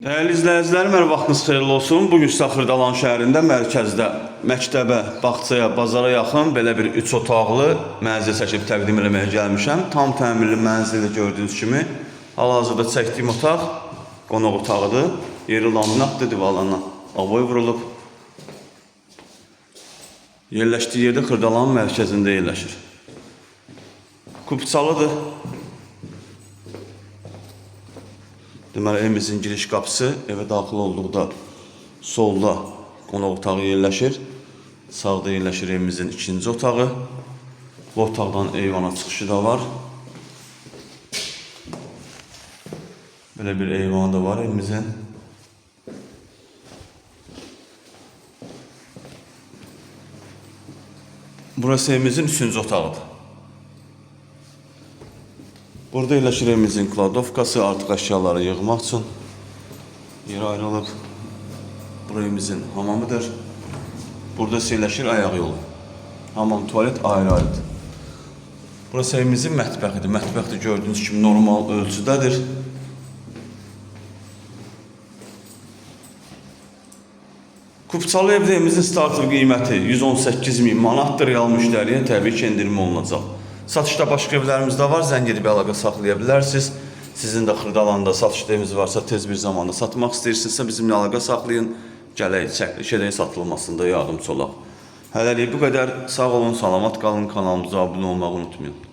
Değerli izləyicilərim, hər vaxtınız xeyirli olsun. Bugün sizə Xırdalan şəhərində mərkəzdə məktəbə, bağçaya, bazara yaxın belə bir 3 otaqlı mənzil çəkib təqdim eləməyə gəlmişəm. Tam təmirli mənzildə gördüyünüz kimi hal-hazırda çəkdiyim otaq qonaq otağıdır. Yeri laminatdır, divarlarına avoy vurulub. Yerləşdiyi yerdə Xırdalanın mərkəzində yerləşir. Kubçalıdır. Deməli, evimizin giriş qapısı, evə daxil olduqda solda qonaq otağı yerləşir. Sağda yerləşir evimizin ikinci otağı. Bu otaqdan eyvana çıxışı da var. Belə bir eyvanı da var evimizin. Burası evimizin üçüncü otağıdır. Burada yerləşir evimizin kladovkası, artıq əşyaları yığmaq üçün yeri ayrılıb. Burası evimizin hamamıdır. Burada yerləşir ayaq yolu. Hamam, tuvalet ayrı-ayrıdır. Burası evimizin mətbəxidir. Mətbəx də gördüyünüz kimi normal ölçüdədir. Kubçalı evdə evimizin starter qiyməti 118.000 manatdır. Real müştəriyə təbii ki, endirim olunacaq. Satışda başqa evlərimizdə var, zəng edib əlaqə saxlaya bilərsiniz. Sizin də Xırdalanda satışda eviniz varsa, tez bir zamanda satmaq istəyirsinizsə bizimlə əlaqə saxlayın. Gələk, çəkiliş edək, satılmasında yardımcı olaq. Hələlik bu qədər. Sağ olun, salamat qalın, kanalımıza abunə olmağı unutmayın.